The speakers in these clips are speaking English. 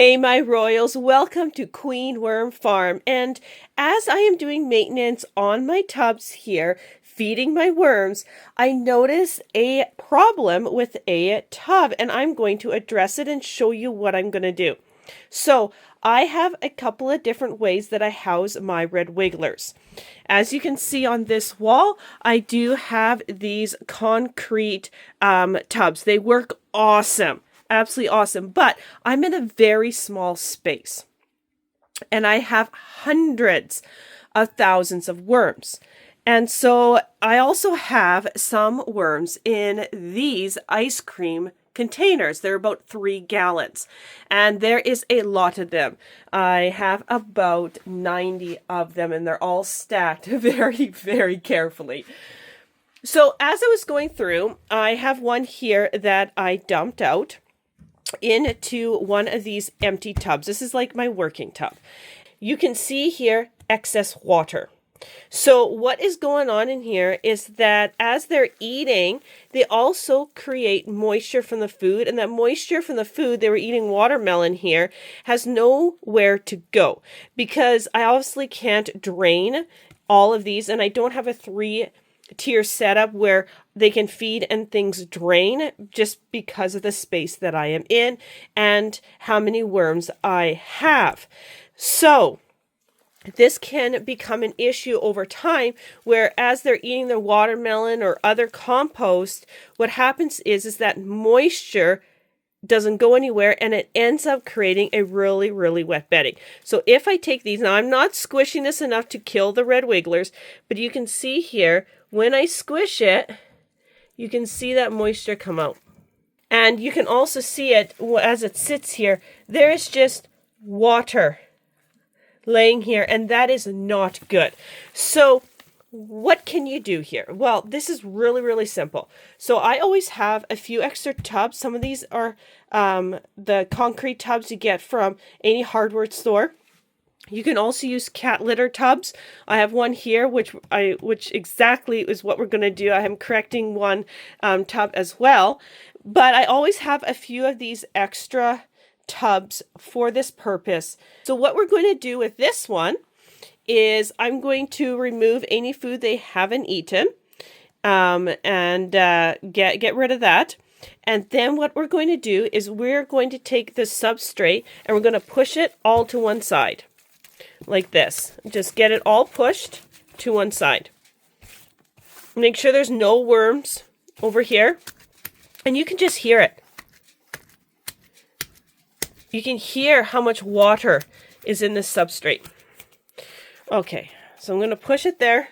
Hey my royals, welcome to Queen Worm Farm. And as I am doing maintenance on my tubs here, feeding my worms, I notice a problem with a tub and I'm going to address it and show you what I'm going to do. So I have a couple of different ways that I house my red wigglers. As you can see on this wall, I do have these concrete tubs. They work awesome. Absolutely awesome, but I'm in a very small space and I have hundreds of thousands of worms. And so I also have some worms in these ice cream containers. They're about 3 gallons and there is a lot of them. I have about 90 of them and they're all stacked very, very carefully. So as I was going through, I have one here that I dumped out into one of these empty tubs. This is like my working tub. You can see here excess water. So what is going on in here is that as they're eating, they also create moisture from the food, and that moisture from the food, they were eating watermelon here, has nowhere to go because I obviously can't drain all of these, and I don't have a 3-tier setup where they can feed and things drain just because of the space that I am in and how many worms I have. So this can become an issue over time where as they're eating their watermelon or other compost, what happens is that moisture doesn't go anywhere and it ends up creating a really, really wet bedding. So if I take these, now I'm not squishing this enough to kill the red wigglers, but you can see here, when I squish it, you can see that moisture come out. And you can also see it as it sits here, there is just water laying here, and that is not good. So what can you do here? Well, this is really, really simple. So I always have a few extra tubs. Some of these are the concrete tubs you get from any hardware store. You can also use cat litter tubs. I have one here, which exactly is what we're going to do. I am correcting one tub as well. But I always have a few of these extra tubs for this purpose. So what we're going to do with this one is I'm going to remove any food they haven't eaten and get rid of that. And then what we're going to do is we're going to take the substrate and we're going to push it all to one side. Like this. Just get it all pushed to one side. Make sure there's no worms over here. And you can just hear it. You can hear how much water is in this substrate. Okay, so I'm going to push it there.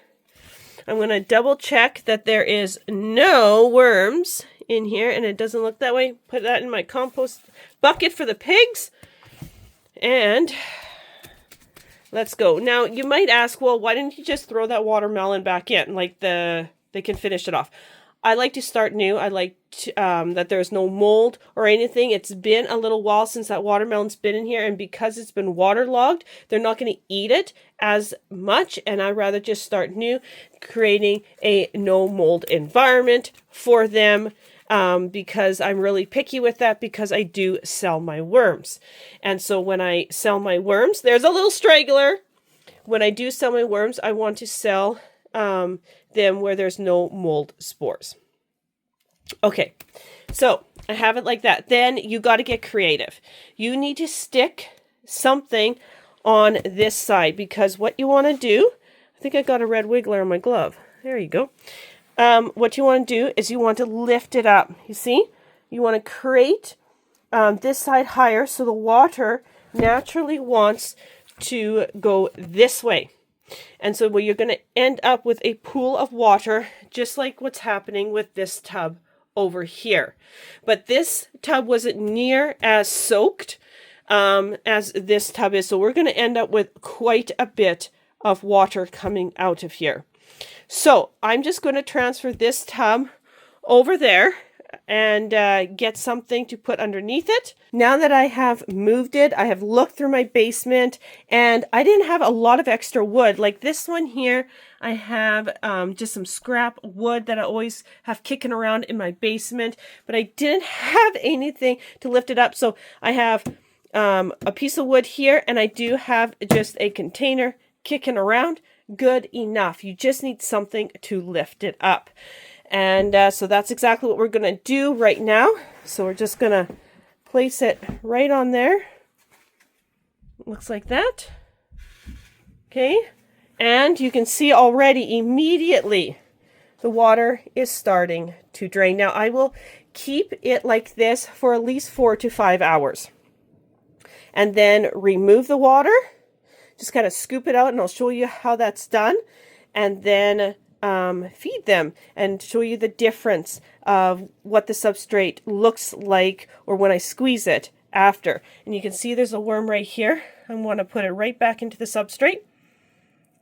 I'm going to double check that there is no worms in here and it doesn't look that way. Put that in my compost bucket for the pigs. And let's go. Now, you might ask, well, why didn't you just throw that watermelon back in? Like they can finish it off. I like to start new. I like to, that there's no mold or anything. It's been a little while since that watermelon's been in here. And because it's been waterlogged, they're not going to eat it as much. And I'd rather just start new, creating a no mold environment for them. Because I'm really picky with that because I do sell my worms. And so when I sell my worms, there's a little straggler. When I do sell my worms, I want to sell them where there's no mold spores. Okay, so I have it like that. Then you got to get creative. You need to stick something on this side because what you want to do, I think I got a red wiggler on my glove. There you go. What you want to do is you want to lift it up. You see? You want to create this side higher so the water naturally wants to go this way. And so you're going to end up with a pool of water, just like what's happening with this tub over here. But this tub wasn't near as soaked as this tub is. So we're going to end up with quite a bit of water coming out of here. So I'm just going to transfer this tub over there and get something to put underneath it. Now that I have moved it, I have looked through my basement and I didn't have a lot of extra wood. Like this one here, I have just some scrap wood that I always have kicking around in my basement, but I didn't have anything to lift it up. So I have a piece of wood here, and I do have just a container kicking around. Good enough. You just need something to lift it up. And so that's exactly what we're going to do right now. So we're just going to place it right on there. Looks like that. Okay. And you can see already immediately the water is starting to drain. Now I will keep it like this for at least 4 to 5 hours. And then remove the water. Just kind of scoop it out, and I'll show you how that's done. And then feed them and show you the difference of what the substrate looks like, or when I squeeze it after. And you can see there's a worm right here. I want to put it right back into the substrate.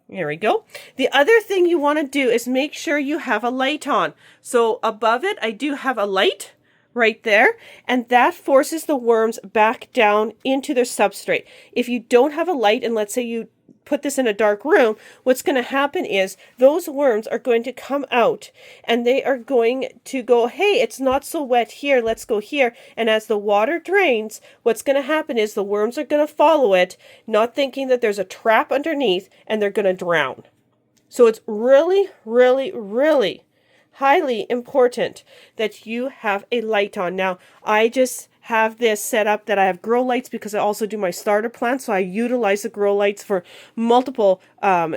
There we go. The other thing you want to do is make sure you have a light on. So above it, I do have a light right there, and that forces the worms back down into their substrate. If you don't have a light, and let's say you put this in a dark room, what's going to happen is those worms are going to come out, and they are going to go, hey, it's not so wet here, let's go here. And as the water drains, what's going to happen is the worms are going to follow it, not thinking that there's a trap underneath, and they're going to drown. So it's really, really, really highly important that you have a light on. Now, I just have this set up that I have grow lights because I also do my starter plants, so I utilize the grow lights for multiple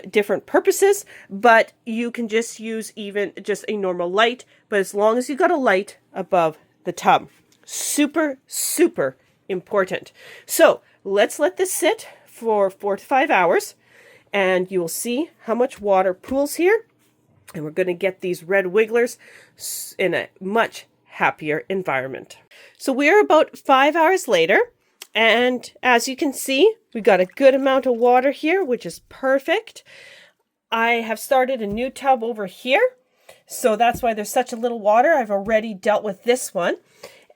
different purposes, but you can just use even just a normal light, but as long as you got a light above the tub. Super, super important. So let's let this sit for 4 to 5 hours, and you will see how much water pools here. And we're going to get these red wigglers in a much happier environment. So we are about 5 hours later. And as you can see, we got a good amount of water here, which is perfect. I have started a new tub over here. So that's why there's such a little water. I've already dealt with this one.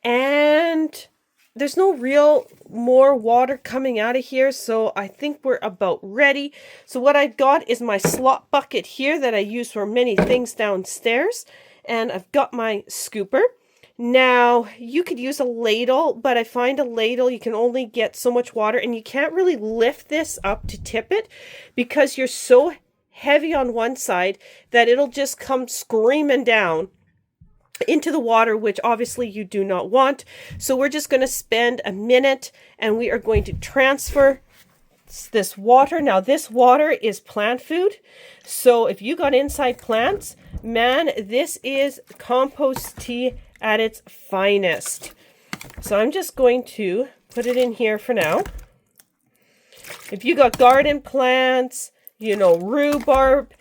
And there's no real more water coming out of here, so I think we're about ready. So what I've got is my slop bucket here that I use for many things downstairs, and I've got my scooper. Now, you could use a ladle, but I find a ladle, you can only get so much water, and you can't really lift this up to tip it because you're so heavy on one side that it'll just come screaming down into the water, which obviously you do not want. So we're just going to spend a minute, and we are going to transfer this water. Now this water is plant food, so if you got inside plants, man, this is compost tea at its finest. So I'm just going to put it in here for now. If you got garden plants, you know, rhubarb,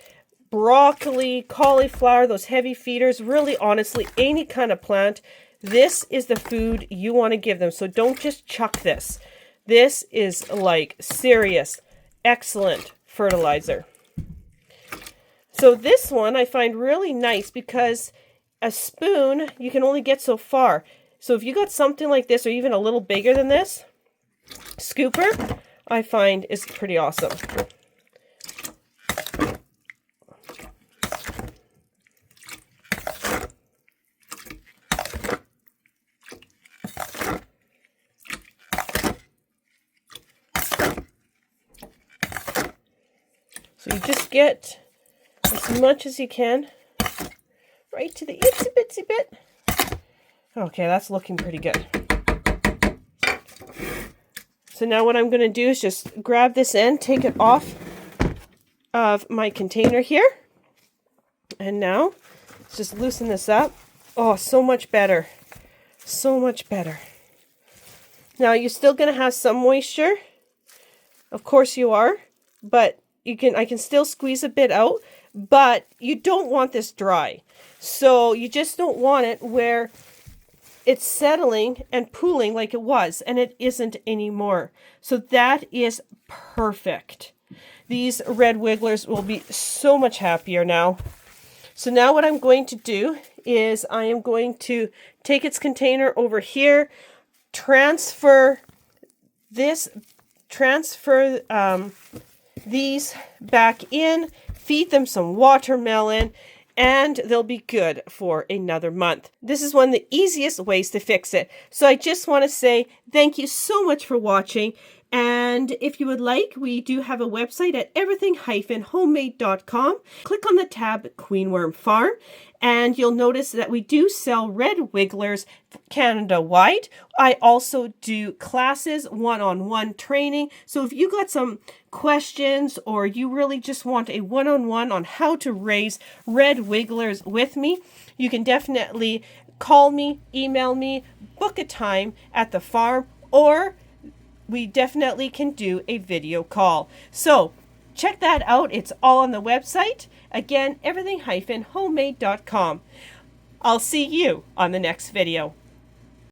broccoli, cauliflower, those heavy feeders, really honestly, any kind of plant, this is the food you want to give them. So don't just chuck this. This is like serious, excellent fertilizer. So this one I find really nice because a spoon, you can only get so far. So if you got something like this or even a little bigger than this, scooper, I find is pretty awesome. So you just get as much as you can right to the itsy bitsy bit. Okay, that's looking pretty good. So now what I'm going to do is just grab this end, take it off of my container here. And now let's just loosen this up. Oh, so much better. So much better. Now you're still going to have some moisture. Of course you are, but I can still squeeze a bit out, but you don't want this dry. So you just don't want it where it's settling and pooling like it was, and it isn't anymore. So that is perfect. These red wigglers will be so much happier now. So now what I'm going to do is I am going to take its container over here, transfer these back in, feed them some watermelon, and they'll be good for another month. This is one of the easiest ways to fix it. So I just want to say thank you so much for watching. And if you would like, we do have a website at everything-homemade.com. Click on the tab Queen Worm Farm, and you'll notice that we do sell red wigglers Canada-wide. I also do classes, one-on-one training. So if you got some questions or you really just want a one-on-one on how to raise red wigglers with me, you can definitely call me, email me, book a time at the farm, or we definitely can do a video call. So check that out. It's all on the website. Again, everything-homemade.com. I'll see you on the next video.